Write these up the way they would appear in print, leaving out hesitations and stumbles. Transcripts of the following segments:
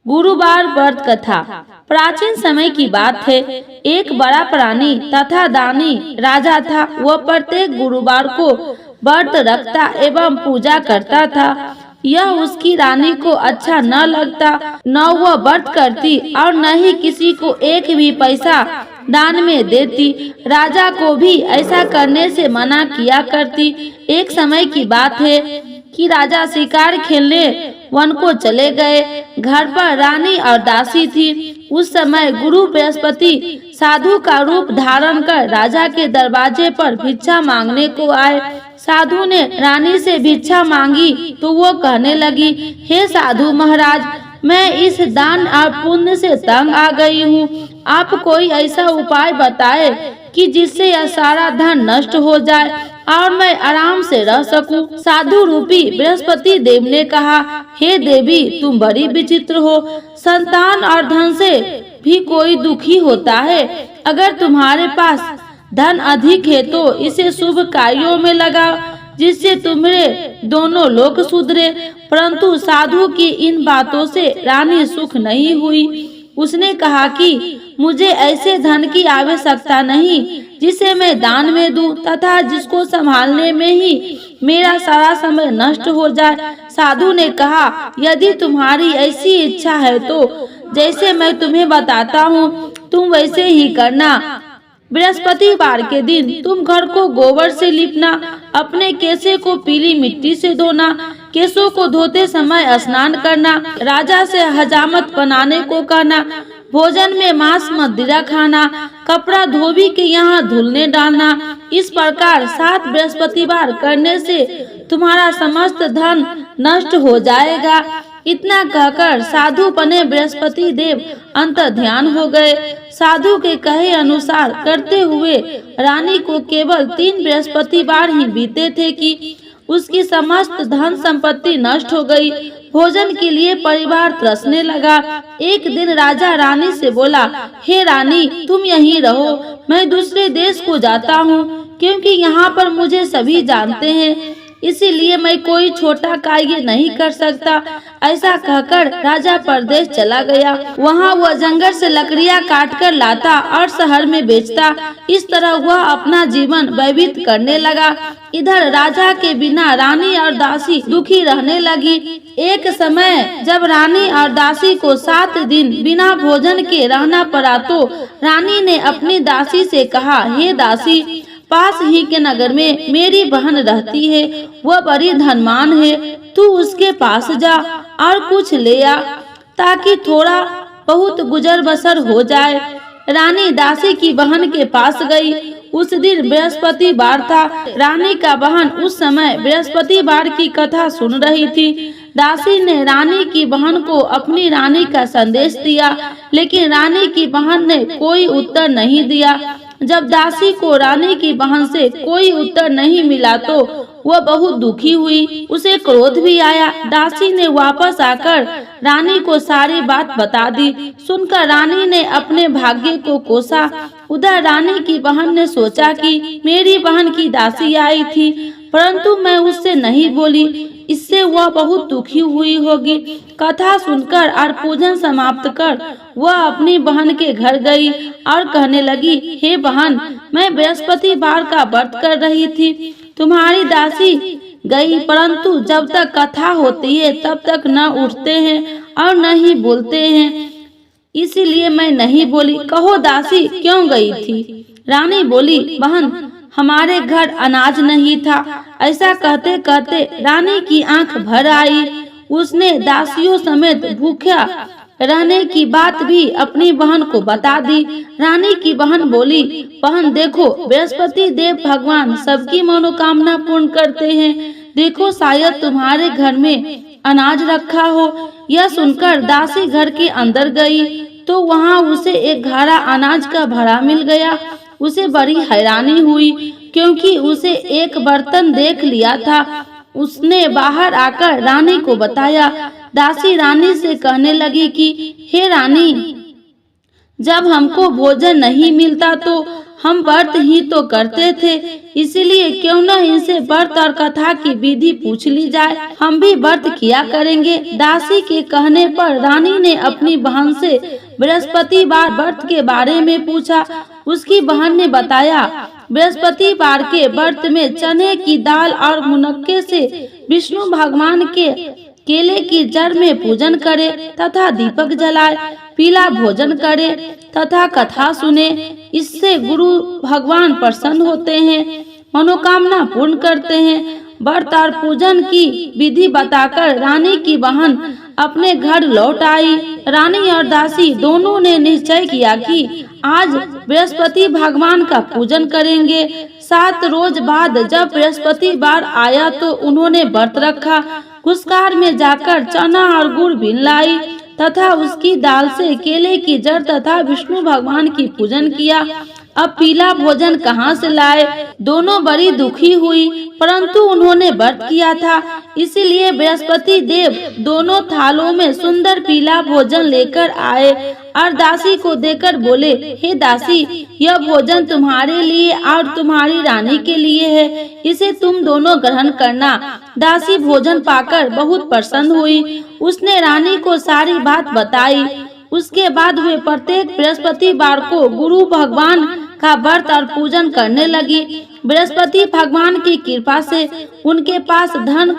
गुरुवार व्रत कथा। प्राचीन समय की बात है। एक बड़ा प्राणी तथा दानी राजा था। वह प्रत्येक गुरुवार को व्रत रखता एवं पूजा करता था। यह उसकी रानी को अच्छा न लगता। न वह व्रत करती और न ही किसी को एक भी पैसा दान में देती। राजा को भी ऐसा करने से मना किया करती। एक समय की बात है कि राजा शिकार खेलने वन को चले गए। घर पर रानी और दासी थी। उस समय गुरु बृहस्पति साधु का रूप धारण कर राजा के दरवाजे पर भिक्षा मांगने को आए। साधु ने रानी से भिक्षा मांगी तो वो कहने लगी, हे साधु महाराज, मैं इस दान और पुण्य से तंग आ गई हूँ। आप कोई ऐसा उपाय बताए कि जिससे यह सारा धन नष्ट हो जाए और मैं आराम से रह सकूं। साधु रूपी बृहस्पति देव ने कहा, हे देवी, तुम बड़ी विचित्र हो। संतान और धन से भी कोई दुखी होता है। अगर तुम्हारे पास धन अधिक है तो इसे शुभ कार्यों में लगाओ, जिससे तुम्हारे दोनों लोग सुधरे। परंतु साधु की इन बातों से रानी सुख नहीं हुई। उसने कहा कि मुझे ऐसे धन की आवश्यकता नहीं जिसे मैं दान में दूं तथा जिसको संभालने में ही मेरा सारा समय नष्ट हो जाए। साधु ने कहा, यदि तुम्हारी ऐसी इच्छा है तो जैसे मैं तुम्हें बताता हूँ तुम वैसे ही करना। बृहस्पतिवार के दिन तुम घर को गोबर से लिपना, अपने केशे को पीली मिट्टी से धोना, केशों को धोते समय स्नान करना, राजा से हजामत बनाने को कहना, भोजन में मांस मदिरा खाना, कपड़ा धोबी के यहाँ धुलने डालना। इस प्रकार 7 बृहस्पतिवार करने से तुम्हारा समस्त धन नष्ट हो जाएगा। इतना कहकर साधु बने बृहस्पति देव अंतर ध्यान हो गए। साधु के कहे अनुसार करते हुए रानी को केवल 3 बृहस्पतिवार ही बीते थे कि उसकी समस्त धन संपत्ति नष्ट हो गई। भोजन के लिए परिवार तरसने लगा। एक दिन राजा रानी से बोला, हे रानी, तुम यहीं रहो, मैं दूसरे देश को जाता हूँ, क्योंकि यहाँ पर मुझे सभी जानते हैं, इसीलिए मैं कोई छोटा कार्य नहीं कर सकता। ऐसा कहकर राजा परदेश चला गया। वहाँ वह जंगल से लकड़ियाँ काट कर लाता और शहर में बेचता। इस तरह वह अपना जीवन व्यतीत करने लगा। इधर राजा के बिना रानी और दासी दुखी रहने लगी। एक समय जब रानी और दासी को 7 दिन बिना भोजन के रहना पड़ा तो रानी ने अपनी दासी से कहा, हे दासी, पास ही के नगर में मेरी बहन रहती है, वह बड़ी धनवान है, तू उसके पास जा और कुछ ले आ ताकि थोड़ा बहुत गुजर बसर हो जाए। रानी दासी की बहन के पास गई। उस दिन बृहस्पतिवार था। रानी का बहन उस समय बृहस्पतिवार की कथा सुन रही थी। दासी ने रानी की बहन को अपनी रानी का संदेश दिया, लेकिन रानी की बहन ने कोई उत्तर नहीं दिया। जब दासी को रानी की बहन से कोई उत्तर नहीं मिला तो वह बहुत दुखी हुई। उसे क्रोध भी आया। दासी ने वापस आकर रानी को सारी बात बता दी। सुनकर रानी ने अपने भाग्य को कोसा। उधर रानी की बहन ने सोचा कि मेरी बहन की दासी आई थी, परंतु मैं उससे नहीं बोली, इससे वह बहुत दुखी हुई होगी। कथा सुनकर और पूजन समाप्त कर वह अपनी बहन के घर गई और कहने लगी, हे बहन, मैं बृहस्पतिवार का व्रत कर रही थी, तुम्हारी दासी गई, परंतु जब तक कथा होती है तब तक न उठते हैं और न ही बोलते हैं, इसीलिए मैं नहीं बोली। कहो दासी क्यों गई थी? रानी बोली, बहन, हमारे घर अनाज नहीं था। ऐसा कहते कहते रानी की आंख भर आई। उसने दासियों समेत भूखा रहने की बात भी अपनी बहन को बता दी। रानी की बहन बोली, बहन देखो, बृहस्पति देव भगवान सबकी मनोकामना पूर्ण करते हैं। देखो, शायद तुम्हारे घर में अनाज रखा हो। यह सुनकर दासी घर के अंदर गई तो वहाँ उसे एक घड़ा अनाज का भरा मिल गया। उसे बड़ी हैरानी हुई क्योंकि उसे एक बर्तन देख लिया था। उसने बाहर आकर रानी को बताया। दासी रानी से कहने लगी कि हे रानी, जब हमको भोजन नहीं मिलता तो हम व्रत ही तो करते थे, इसलिए क्यों न इनसे व्रत और कथा की विधि पूछ ली जाए, हम भी व्रत किया करेंगे। दासी के कहने पर रानी ने अपनी बहन से बृहस्पतिवार व्रत के बारे में पूछा। उसकी बहन ने बताया, बृहस्पतिवार के व्रत में चने की दाल और मुनक्के से विष्णु भगवान के केले की जड़ में पूजन करे तथा दीपक जलाए, पीला भोजन करे तथा कथा सुने। इससे गुरु भगवान प्रसन्न होते हैं, मनोकामना पूर्ण करते हैं। व्रत और पूजन की विधि बताकर रानी की बहन अपने घर लौट आई। रानी और दासी दोनों ने निश्चय किया कि आज बृहस्पति भगवान का पूजन करेंगे। 7 रोज बाद जब बृहस्पतिवार आया तो उन्होंने व्रत रखा। कुसकार में जाकर चना और गुड़ बीन लाई तथा उसकी दाल से केले की जड़ तथा विष्णु भगवान की पूजन किया। अब पीला भोजन कहाँ से लाए? दोनों बड़ी दुखी हुई, परंतु उन्होंने व्रत किया था, इसलिए बृहस्पति देव दोनों थालों में सुंदर पीला भोजन लेकर आए और दासी को देकर बोले, हे दासी, यह भोजन तुम्हारे लिए और तुम्हारी रानी के लिए है, इसे तुम दोनों ग्रहण करना। दासी भोजन पाकर बहुत प्रसन्न हुई। उसने रानी को सारी बात बताई। उसके बाद वे प्रत्येक बृहस्पतिवार को गुरु भगवान का व्रत और पूजन करने लगी। बृहस्पति भगवान की कृपा से उनके पास धन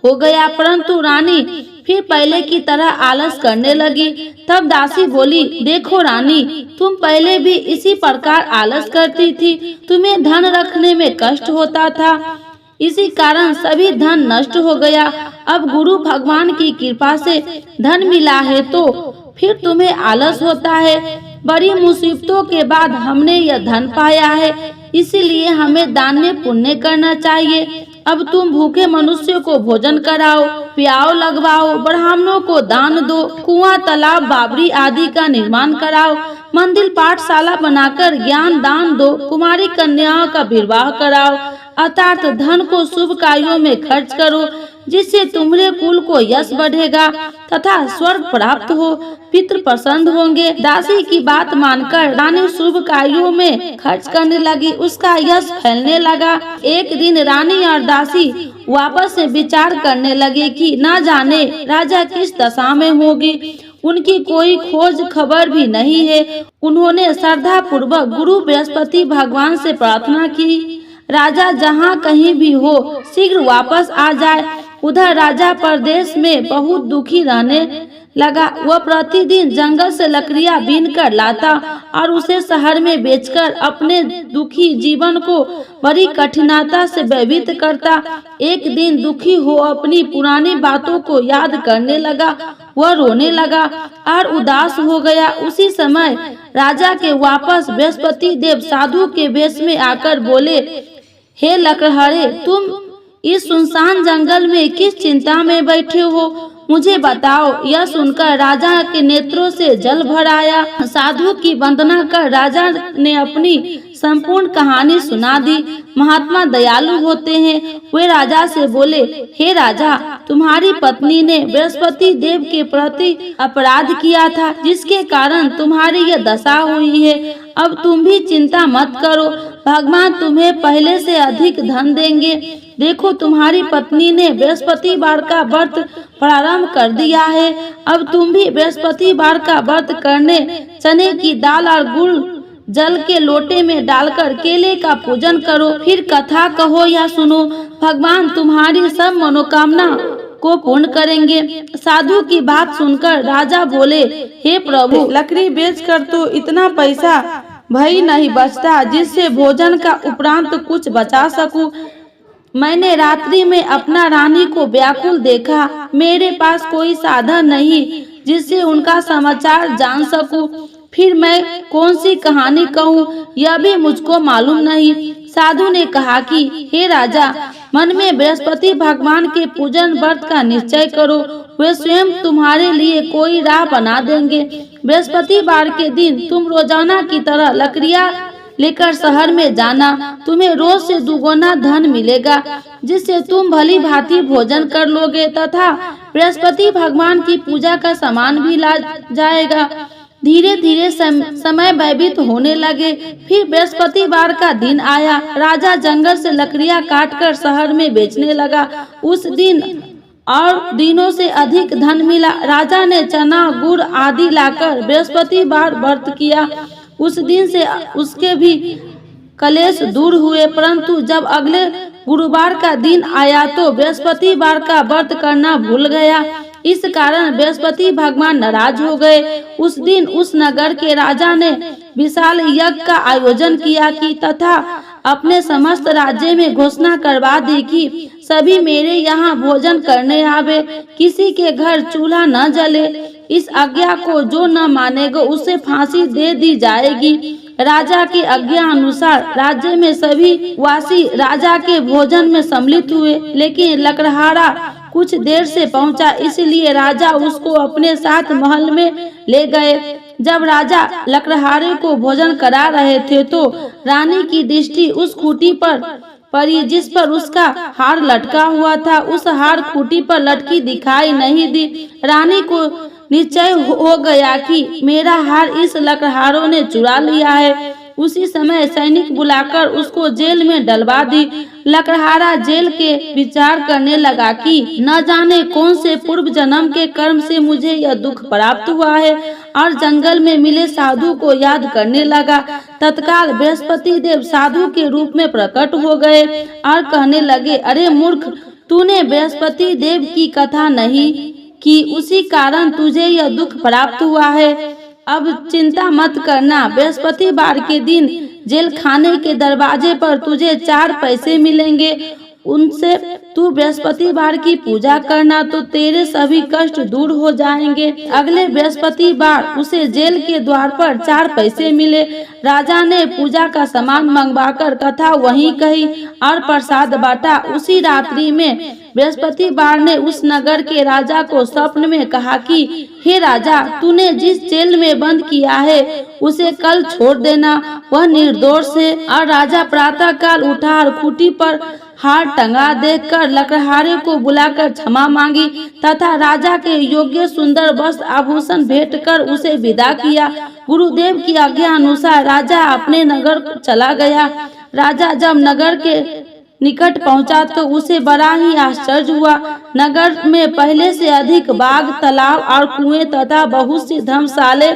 हो गया, परंतु रानी फिर पहले की तरह आलस करने लगी। तब दासी बोली, देखो रानी, तुम पहले भी इसी प्रकार आलस करती थी, तुम्हें धन रखने में कष्ट होता था, इसी कारण सभी धन नष्ट हो गया। अब गुरु भगवान की कृपा से धन मिला है तो फिर तुम्हें आलस होता है। बड़ी मुसीबतों के बाद हमने यह धन पाया है, इसीलिए हमें दान पुण्य करना चाहिए। अब तुम भूखे मनुष्य को भोजन कराओ, प्याव लगवाओ, ब्राह्मणों को दान दो, कुआं, तालाब, बावड़ी आदि का निर्माण कराओ, मंदिर, पाठशाला बनाकर ज्ञान दान दो, कुमारी कन्याओं का विवाह कराओ, अर्थात धन को शुभ कार्यों में खर्च करो, जिससे तुम्हारे कुल को यश बढ़ेगा तथा स्वर्ग प्राप्त हो, पितृ प्रसन्न होंगे। दासी की बात मानकर रानी शुभ कार्यों में खर्च करने लगी, उसका यश फैलने लगा। एक दिन रानी और दासी वापस से विचार करने लगे कि न जाने राजा किस दशा में होगी, उनकी कोई खोज खबर भी नहीं है। उन्होंने श्रद्धा पूर्वक गुरु बृहस्पति भगवान से प्रार्थना की, राजा जहाँ कहीं भी हो शीघ्र वापस आ जाए। उधर राजा परदेश में बहुत दुखी रहने लगा। वह प्रतिदिन जंगल से लकड़ियां बीन कर लाता और उसे शहर में बेचकर अपने दुखी जीवन को बड़ी कठिनाई से व्यतीत करता। एक दिन दुखी हो अपनी पुरानी बातों को याद करने लगा। वह रोने लगा और उदास हो गया। उसी समय राजा के वापस बृहस्पति देव साधु के वेश में आकर बोले, हे लकड़हारे, तुम इस सुनसान जंगल में किस चिंता में बैठे हो, मुझे बताओ। यह सुनकर राजा के नेत्रों से जल भर आया। साधु की वंदना कर राजा ने अपनी संपूर्ण कहानी सुना दी। महात्मा दयालु होते हैं। वे राजा से बोले, हे राजा, तुम्हारी पत्नी ने बृहस्पति देव के प्रति अपराध किया था, जिसके कारण तुम्हारी यह दशा हुई है। अब तुम भी चिंता मत करो, भगवान तुम्हें पहले से अधिक धन देंगे। देखो, तुम्हारी पत्नी ने बृहस्पतिवार का व्रत प्रारंभ कर दिया है। अब तुम भी बृहस्पतिवार का व्रत करने चने की दाल और गुड़ जल के लोटे में डालकर केले का पूजन करो, फिर कथा कहो या सुनो। भगवान तुम्हारी सब मनोकामना को पूर्ण करेंगे। साधु की बात सुनकर राजा बोले, हे प्रभु, लकड़ी बेचकर तो इतना पैसा भई नहीं बचता जिससे भोजन का उपरांत कुछ बचा सकूं। मैंने रात्रि में अपना रानी को व्याकुल देखा। मेरे पास कोई साधन नहीं जिससे उनका समाचार जान सकूं। फिर मैं कौन सी कहानी कहूँ, यह भी मुझको मालूम नहीं। साधु ने कहा कि हे राजा, मन में बृहस्पति भगवान के पूजन व्रत का निश्चय करो, वे स्वयं तुम्हारे लिए कोई राह बना देंगे। बृहस्पतिवार के दिन तुम रोजाना की तरह लकड़ियाँ लेकर शहर में जाना। तुम्हें रोज से दुगुना धन मिलेगा, जिससे तुम भली भांति भोजन कर लोगे तथा बृहस्पति भगवान की पूजा का सामान भी ला जाएगा। धीरे धीरे समय व्यतीत होने लगे। फिर बृहस्पतिवार का दिन आया। राजा जंगल से लकड़ियां काटकर शहर में बेचने लगा। उस दिन और दिनों से अधिक धन मिला। राजा ने चना गुड़ आदि लाकर बृहस्पतिवार व्रत किया। उस दिन से उसके भी कलेश दूर हुए। परंतु जब अगले गुरुवार का दिन आया तो बृहस्पतिवार का व्रत करना भूल गया। इस कारण बृहस्पति भगवान नाराज हो गए। उस दिन उस नगर के राजा ने विशाल यज्ञ का आयोजन किया कि तथा अपने समस्त राज्य में घोषणा करवा दी कि सभी मेरे यहाँ भोजन करने आवे, किसी के घर चूल्हा न जले। इस आज्ञा को जो न मानेगा उसे फांसी दे दी जाएगी। राजा की आज्ञा अनुसार राज्य में सभी वासी राजा के भोजन में सम्मिलित हुए, लेकिन लकड़हारा कुछ देर से पहुंचा, इसलिए राजा उसको अपने साथ महल में ले गए। जब राजा लकड़हारे को भोजन करा रहे थे तो रानी की दृष्टि उस खूंटी पर पड़ी जिस पर उसका हार लटका हुआ था। उस हार खूंटी पर लटकी दिखाई नहीं दी। रानी को निश्चय हो गया कि मेरा हार इस लकड़हारों ने चुरा लिया है। उसी समय सैनिक बुलाकर उसको जेल में डलवा दी। लकड़हारा जेल के विचार करने लगा कि न जाने कौन से पूर्व जन्म के कर्म से मुझे यह दुख प्राप्त हुआ है, और जंगल में मिले साधु को याद करने लगा। तत्काल बृहस्पति देव साधु के रूप में प्रकट हो गए और कहने लगे, अरे मूर्ख, तूने बृहस्पति देव की कथा नहीं की, उसी कारण तुझे यह दुख प्राप्त हुआ है। अब चिंता मत करना, बृहस्पतिवार के दिन जेल खाने के दरवाजे पर तुझे 4 पैसे मिलेंगे। उनसे तू बृहस्पतिवार की पूजा करना तो तेरे सभी कष्ट दूर हो जाएंगे। अगले बृहस्पतिवार उसे जेल के द्वार पर 4 पैसे मिले। राजा ने पूजा का सामान मंगवाकर कथा वहीं कही और प्रसाद बांटा। उसी रात्रि में बृहस्पतिवार ने उस नगर के राजा को स्वप्न में कहा कि हे राजा, तूने जिस जेल में बंद किया है उसे कल छोड़ देना, वह निर्दोष है। और राजा प्रातः काल उठा और खूंटी पर हार टंगा देखकर लकड़हारे को बुलाकर क्षमा मांगी तथा राजा के योग्य सुंदर वस्त्र आभूषण भेंट कर उसे विदा किया। गुरुदेव की आज्ञा अनुसार राजा अपने नगर चला गया। राजा जब नगर के निकट पहुंचा तो उसे बड़ा ही आश्चर्य हुआ। नगर में पहले से अधिक बाग, तालाब और कुएं तथा बहुत सी धर्मशाले,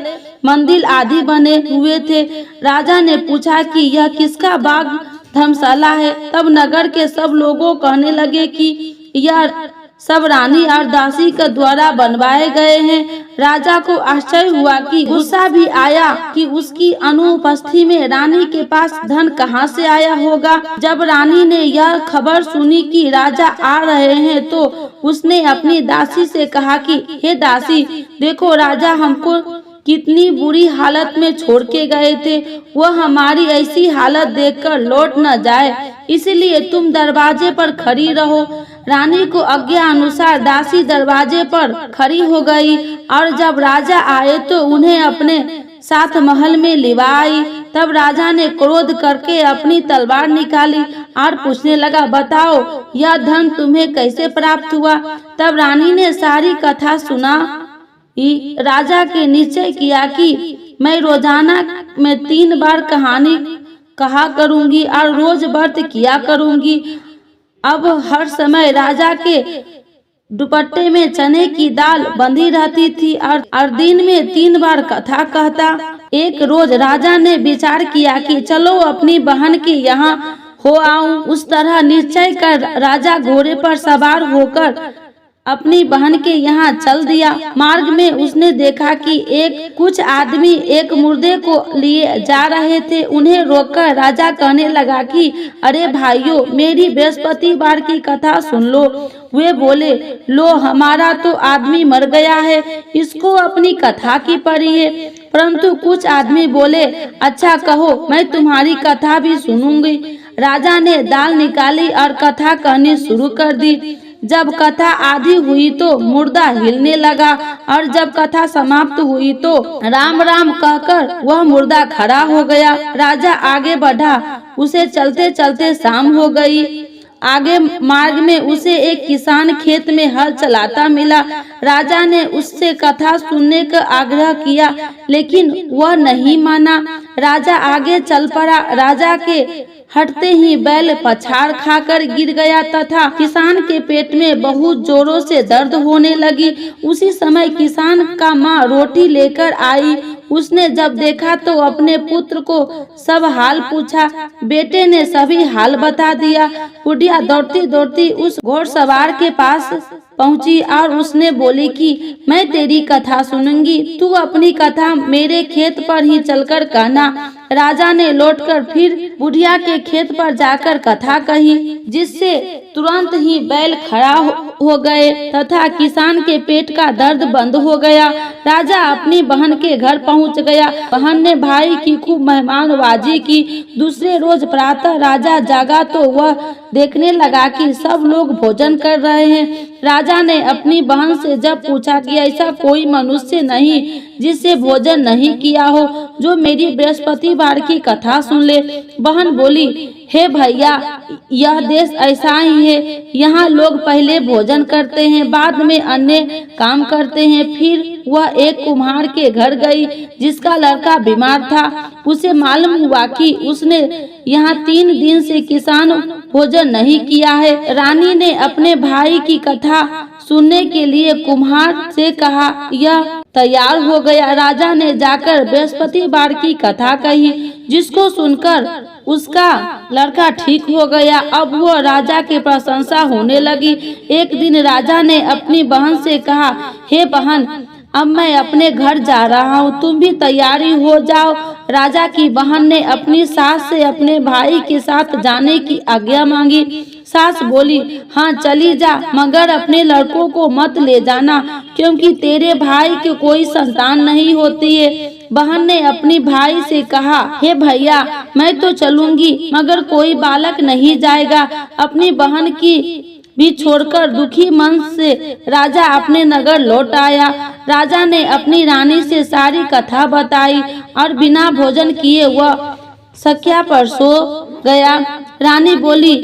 मंदिर आदि बने हुए थे। राजा ने पूछा कि यह किसका बाग धर्मशाला है। तब नगर के सब लोगों कहने लगे कि यह सब रानी और दासी के द्वारा बनवाए गए हैं। राजा को आश्चर्य हुआ कि गुस्सा भी आया कि उसकी अनुपस्थिति में रानी के पास धन कहां से आया होगा। जब रानी ने यह खबर सुनी कि राजा आ रहे हैं तो उसने अपनी दासी से कहा कि हे दासी, देखो राजा हमको कितनी बुरी हालत में छोड़ के गए थे, वह हमारी ऐसी हालत देखकर लौट न जाए, इसलिए तुम दरवाजे पर खड़ी रहो। रानी को आज्ञा अनुसार दासी दरवाजे पर खड़ी हो गई और जब राजा आए तो उन्हें अपने साथ महल में लिवा आई। तब राजा ने क्रोध करके अपनी तलवार निकाली और पूछने लगा, बताओ यह धन तुम्हें कैसे प्राप्त हुआ। तब रानी ने सारी कथा सुना। राजा के निश्चय किया कि मैं रोजाना में 3 बार कहानी कहा करूंगी और रोज व्रत किया करूंगी। अब हर समय राजा के दुपट्टे में चने की दाल बंधी रहती थी और दिन में 3 बार कथा कहता। एक रोज राजा ने विचार किया कि चलो अपनी बहन के यहाँ हो आऊं। उस तरह निश्चय कर राजा घोड़े पर सवार होकर अपनी बहन के यहाँ चल दिया। मार्ग में उसने देखा कि कुछ आदमी एक मुर्दे को लिए जा रहे थे। उन्हें रोककर राजा कहने लगा कि अरे भाइयों, मेरी बृहस्पतिवार की कथा सुन लो। वे बोले, लो हमारा तो आदमी मर गया है, इसको अपनी कथा की पड़ी है। परंतु कुछ आदमी बोले, अच्छा कहो, मैं तुम्हारी कथा भी सुनूंगी। राजा ने दाल निकाली और कथा कहनी शुरू कर दी। जब कथा आधी हुई तो मुर्दा हिलने लगा और जब कथा समाप्त हुई तो राम राम कहकर वह मुर्दा खड़ा हो गया। राजा आगे बढ़ा, उसे चलते चलते शाम हो गई। आगे मार्ग में उसे एक किसान खेत में हल चलाता मिला। राजा ने उससे कथा सुनने का आग्रह किया, लेकिन वह नहीं माना। राजा आगे चल पड़ा। राजा के हटते ही बैल पछाड़ खाकर गिर गया तथा किसान के पेट में बहुत जोरों से दर्द होने लगी। उसी समय किसान का माँ रोटी लेकर आई। उसने जब देखा तो अपने पुत्र को सब हाल पूछा। बेटे ने सभी हाल बता दिया। बुढ़िया दौड़ती दौड़ती उस घोड़सवार के पास पहुंची और उसने बोली कि मैं तेरी कथा सुनूंगी, तू अपनी कथा मेरे खेत पर ही चलकर कहना। राजा ने लौटकर फिर बुढ़िया के खेत पर जाकर कथा कही, जिससे तुरंत ही बैल खड़ा हो गए तथा किसान के पेट का दर्द बंद हो गया। राजा अपनी बहन के घर पहुंच गया। बहन ने भाई की खूब मेहमानबाजी की। दूसरे रोज प्रातः राजा जागा तो वह देखने लगा कि सब लोग भोजन कर रहे हैं। राजा ने अपनी बहन से जब पूछा कि ऐसा कोई मनुष्य नहीं जिससे भोजन नहीं किया हो, जो मेरी बृहस्पतिवार की कथा सुन ले। बहन बोली, हे भैया, यह देश ऐसा ही है। यहाँ लोग पहले भोजन करते हैं, बाद में अन्य काम करते हैं। फिर वह एक कुम्हार के घर गई जिसका लड़का बीमार था। उसे मालूम हुआ कि उसने यहाँ 3 दिन से किसान भोजन नहीं किया है। रानी ने अपने भाई की कथा सुनने के लिए कुम्हार से कहा। यह तैयार हो गया। राजा ने जाकर बृहस्पतिवार की कथा कही, जिसको सुनकर उसका लड़का ठीक हो गया। अब वह राजा की प्रशंसा होने लगी। एक दिन राजा ने अपनी बहन से कहा, हे बहन, अब मैं अपने घर जा रहा हूँ, तुम भी तैयारी हो जाओ। राजा की बहन ने अपनी सास से अपने भाई के साथ जाने की आज्ञा मांगी। सास बोली, हाँ चली जा, मगर अपने लड़कों को मत ले जाना, क्योंकि तेरे भाई की कोई संतान नहीं होती है। बहन ने अपनी भाई से कहा, हे भैया, मैं तो चलूंगी, मगर कोई बालक नहीं जाएगा। अपनी बहन की भी छोड़कर दुखी मन से राजा अपने नगर लौट आया। राजा ने अपनी रानी से सारी कथा बताई और बिना भोजन किए वह सख्या पर सो गया। रानी बोली,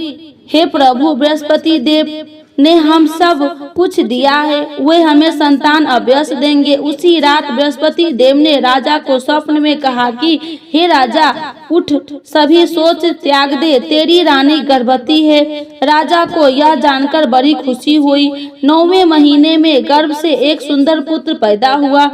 हे प्रभु, बृहस्पति देव ने हम सब कुछ दिया है, वे हमें संतान अवश्य देंगे। उसी रात बृहस्पति देव ने राजा को स्वप्न में कहा कि हे राजा, उठ, सभी सोच त्याग दे, तेरी रानी गर्भवती है। राजा को यह जानकर बड़ी खुशी हुई। 9वें महीने में गर्भ से एक सुंदर पुत्र पैदा हुआ।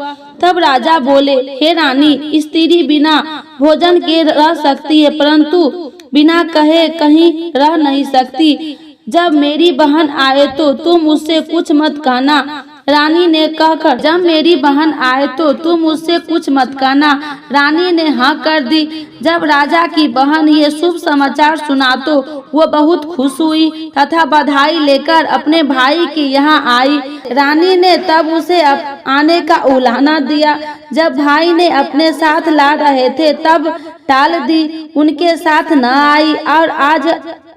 तब राजा बोले, हे रानी, स्त्री बिना भोजन के रह सकती है, परंतु बिना कहे कहीं रह नहीं सकती। जब मेरी बहन आए तो तुम उससे कुछ मत कहना। रानी ने कहकर, जब मेरी बहन आए तो तुम उससे कुछ मत कहना। रानी ने हाँ कर दी। जब राजा की बहन ये शुभ समाचार सुना तो वो बहुत खुश हुई तथा बधाई लेकर अपने भाई के यहाँ आई। रानी ने तब उसे आने का उलाहना दिया। जब भाई ने अपने साथ ला रहे थे तब टाल दी, उनके साथ न आई, और आज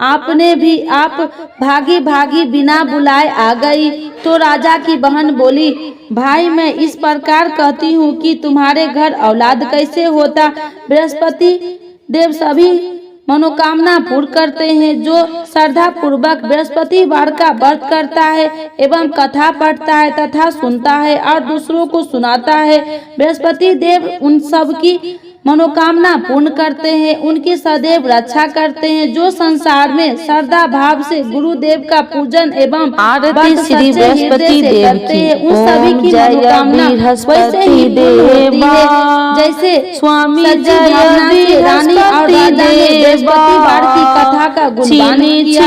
आपने भी आप भागी भागी बिना बुलाए आ गई। तो राजा की बहन बोली, भाई, मैं इस प्रकार कहती हूँ कि तुम्हारे घर औलाद कैसे होता। बृहस्पति देव सभी मनोकामना पूर्ण करते हैं। जो श्रद्धा पूर्वक बृहस्पतिवार का व्रत करता है एवं कथा पढ़ता है तथा सुनता है और दूसरों को सुनाता है, बृहस्पति देव उन सब की मनोकामना पूर्ण करते हैं, उनकी सदैव रक्षा करते हैं। जो संसार में श्रद्धा भाव से गुरुदेव का पूजन एवं आरती श्री बृहस्पति देव की। उन सभी की मनोकामना वैसे ही पूर्ण होती है जैसे स्वामी रानी और राजा ने बृहस्पतिवार की कथा का गुणगान किया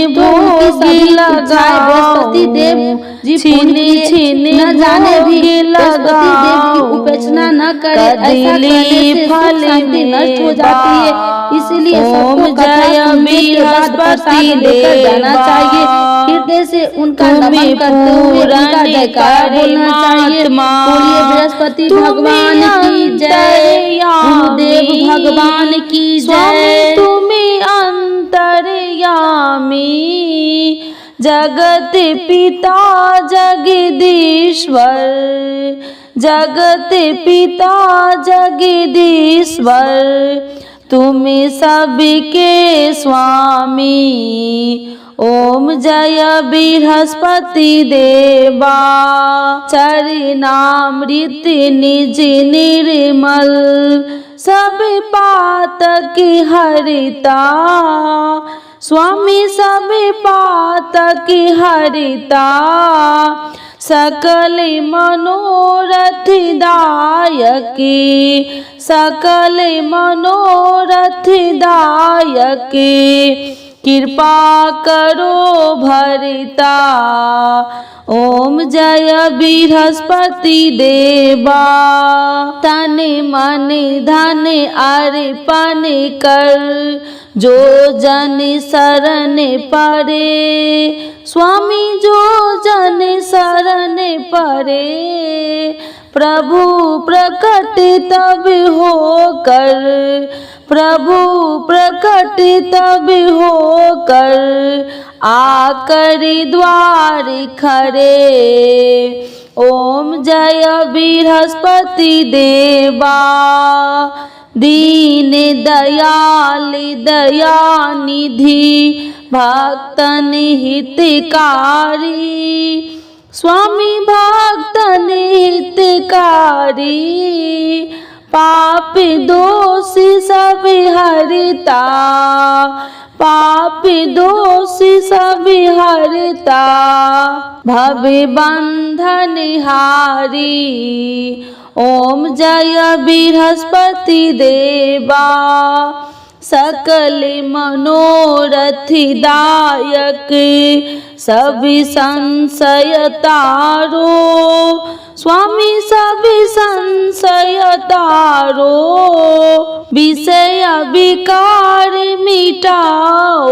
तो उनकी सभी इच्छाएं बृहस्पति देव जी पूर्ण किए। न जाने भी बृहस्पति देव की उपेक्षा न करे, ऐसा करने से शांति नष्ट हो जाती है। इसलिए सबको कथा सुनने के बाद प्रसाद लेकर जाना चाहिए। हृदय से उनका नमन करते हुए उनका जयकार बोलना चाहिए। बोलिए बृहस्पति भगवान की जय, गुरुदेव भगवान की जय। तुम्हें अंतर्यामी जगत पिता जगदीश्वर, जगत पिता जगदीश्वर, तुम्हें सबके स्वामी। ओम जय बृहस्पति देवा। चरणामृत निज निर्मल सब पातक हरिता। स्वामी सब पातक हरिता। सकल मनोरथ दायकी। सकल मनोरथ दायकी। कृपा करो भरिता। ओम जय बृहस्पति देवा। तन मन धन अर्पण कर जो जन शरण परे। स्वामी जो जन शरण परे। प्रभु प्रकट तब हो कर। प्रभु प्रकट तब हो कर आकर द्वार खरे। ओम जय बृहस्पति देवा। दीन दयाल दयानिधि भक्तन हितकारी। स्वामी भक्तन हितकारी। पाप दोष सब हरता। पाप दोष सब हरता। भव बंधन हारी। ओम जय बृहस्पति देवा। सकल मनोरथ दायक सब संशय तारो। स्वामी सब संशय तारो। विषय विकार मिटाओ।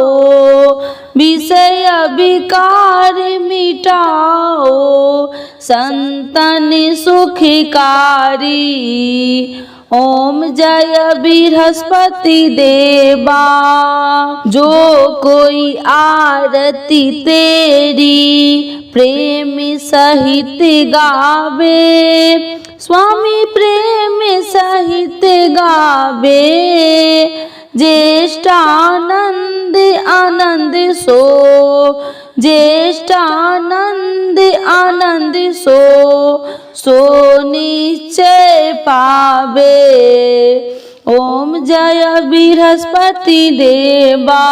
विषय विकार मिटाओ। संतन सुखकारी। ओम जय बृहस्पति देवा। जो कोई आरती तेरी प्रेम सहित गावे। स्वामी प्रेम सहित गावे। ज्येष्ठानंद आनंद सो। ज्येष्ठानंद आनंद सो। सो निश्चय पावे। ओम जय बृहस्पति देवा।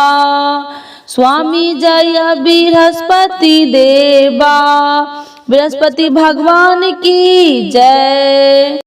स्वामी जय बृहस्पति देवा। बृहस्पति भगवान की जय।